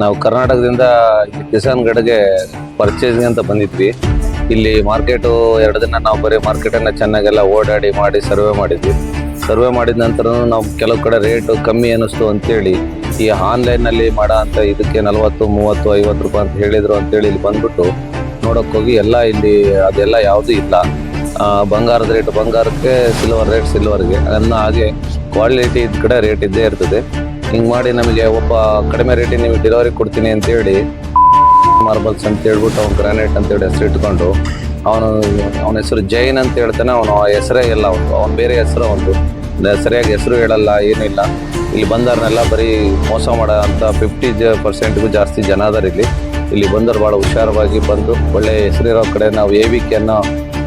ನಾವು ಕರ್ನಾಟಕದಿಂದ ಇಲ್ಲಿ ಕಿಸಾನ್ಗಢಗೆ ಪರ್ಚೇಸಿಂಗ್ ಅಂತ ಬಂದಿದ್ವಿ. ಇಲ್ಲಿ ಮಾರ್ಕೆಟು 2 ದಿನ ನಾವು ಬರೀ ಮಾರ್ಕೆಟನ್ನು ಚೆನ್ನಾಗೆಲ್ಲ ಓಡಾಡಿ ಮಾಡಿ ಸರ್ವೆ ಮಾಡಿದ್ವಿ. ಸರ್ವೆ ಮಾಡಿದ ನಂತರ ನಾವು ಕೆಲವು ಕಡೆ ರೇಟು ಕಮ್ಮಿ ಅನ್ನಿಸ್ತು ಅಂತೇಳಿ ಈ ಆನ್ಲೈನಲ್ಲಿ ಮಾಡೋ ಅಂತ ಇದಕ್ಕೆ 40, 30, 50 ರೂಪಾಯಿ ಅಂತ ಹೇಳಿದ್ರು ಅಂತೇಳಿ ಇಲ್ಲಿ ಬಂದ್ಬಿಟ್ಟು ನೋಡೋಕೆ ಹೋಗಿ ಎಲ್ಲ ಇಲ್ಲಿ ಅದೆಲ್ಲ ಯಾವುದೂ ಇಲ್ಲ. ಬಂಗಾರದ ರೇಟ್ ಬಂಗಾರಕ್ಕೆ, ಸಿಲ್ವರ್ ರೇಟ್ ಸಿಲ್ವರ್ಗೆ, ಅನ್ನೋ ಹಾಗೆ ಕ್ವಾಲಿಟಿ ಇದ್ದ ಕಡೆ ರೇಟ್ ಇದ್ದೇ ಇರ್ತದೆ. ಹಿಂಗೆ ಮಾಡಿ ನಮಗೆ ಒಬ್ಬ ಕಡಿಮೆ ರೇಟಿಗೆ ನಿಮಗೆ ಡೆಲಿವರಿ ಕೊಡ್ತೀನಿ ಅಂತೇಳಿ ಮಾರ್ಬಲ್ಸ್ ಅಂತ ಹೇಳ್ಬಿಟ್ಟು ಅವ್ನು ಗ್ರಾನೈಟ್ ಅಂತೇಳಿ ಹೆಸರು ಇಟ್ಕೊಂಡು ಅವನ ಹೆಸರು ಜೈನ್ ಅಂತ ಹೇಳ್ತಾನೆ. ಅವನು ಹೆಸರೇ ಇಲ್ಲ, ಅವ್ನು ಬೇರೆ ಹೆಸರು ಒಂದು ಸರಿಯಾಗಿ ಹೆಸರು ಹೇಳಲ್ಲ, ಏನಿಲ್ಲ. ಇಲ್ಲಿ ಬಂದವ್ರನ್ನೆಲ್ಲ ಬರೀ ಮೋಸ ಮಾಡೋ ಅಂತ 50% ಜಾಸ್ತಿ ಜನ ಅದಾರ ಇಲ್ಲಿ ಬಂದವ್ರು ಭಾಳ ಹುಷಾರವಾಗಿ ಬಂದು ಒಳ್ಳೆ ಹೆಸರಿರೋ ಕಡೆ ನಾವು AVK ಅನ್ನೋ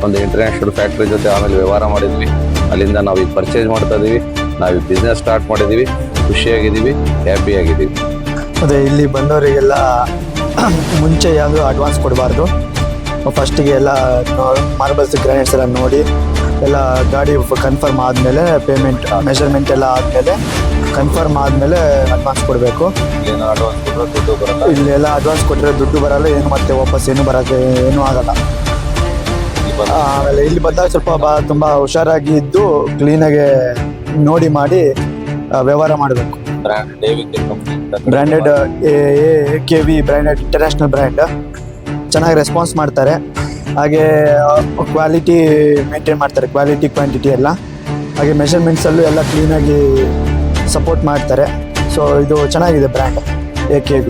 ಒಂದು ಇಂಟರ್ನ್ಯಾಷನಲ್ ಫ್ಯಾಕ್ಟ್ರಿ ಜೊತೆ ಆಮೇಲೆ ವ್ಯವಹಾರ ಮಾಡಿದ್ವಿ. ಅಲ್ಲಿಂದ ನಾವು ಈಗ ಪರ್ಚೇಸ್ ಮಾಡ್ತಾ ಇದೀವಿ. ನಾವು ಬಿಸ್ನೆಸ್ ಸ್ಟಾರ್ಟ್ ಮಾಡಿದ್ದೀವಿ, ಖುಷಿಯಾಗಿದ್ದೀವಿ, ಹ್ಯಾಪಿಯಾಗಿದ್ದೀವಿ. ಅದೇ ಇಲ್ಲಿ ಬಂದವರಿಗೆಲ್ಲ ಮುಂಚೆ ಯಾವುದು ಅಡ್ವಾನ್ಸ್ ಕೊಡಬಾರ್ದು. ಫಸ್ಟಿಗೆ ಎಲ್ಲ ಮಾರ್ಬಲ್ಸ್ ಗ್ರಾನೈಟ್ಸ್ ಎಲ್ಲ ನೋಡಿ ಎಲ್ಲ ಗಾಡಿ ಕನ್ಫರ್ಮ್ ಆದಮೇಲೆ ಪೇಮೆಂಟ್ ಮೆಷರ್ಮೆಂಟ್ ಎಲ್ಲ ಆದಮೇಲೆ ಕನ್ಫರ್ಮ್ ಆದಮೇಲೆ ಅಡ್ವಾನ್ಸ್ ಕೊಡಬೇಕು. ಏನೋ ಅಡ್ವಾನ್ಸ್ ಕೊಟ್ಟರೆ ದುಡ್ಡು ಬರಲ್ಲ. ಇಲ್ಲೆಲ್ಲ ಅಡ್ವಾನ್ಸ್ ಕೊಟ್ಟರೆ ದುಡ್ಡು ಬರಲ್ಲ, ಏನು ಮತ್ತೆ ವಾಪಸ್ ಏನು ಬರೋಕ್ಕೆ ಏನೂ ಆಗಲ್ಲ. ಆಮೇಲೆ ಇಲ್ಲಿ ಬಂದಾಗ ಸ್ವಲ್ಪ ತುಂಬ ಹುಷಾರಾಗಿ ಇದ್ದು ಕ್ಲೀನಾಗಿ ನೋಡಿ ಮಾಡಿ ವ್ಯವಹಾರ ಮಾಡಬೇಕು. Branded AKV branded international brand, ಚೆನ್ನಾಗಿ ರೆಸ್ಪಾನ್ಸ್ ಮಾಡ್ತಾರೆ. ಹಾಗೆ ಕ್ವಾಲಿಟಿ ಮೇಂಟೈನ್ ಮಾಡ್ತಾರೆ, ಕ್ವಾಲಿಟಿ ಕ್ವಾಂಟಿಟಿ ಎಲ್ಲ. ಹಾಗೆ ಮೆಷರ್ಮೆಂಟ್ಸಲ್ಲೂ ಎಲ್ಲ ಕ್ಲೀನಾಗಿ ಸಪೋರ್ಟ್ ಮಾಡ್ತಾರೆ. ಸೊ ಇದು ಚೆನ್ನಾಗಿದೆ ಬ್ರ್ಯಾಂಡ್ AKV.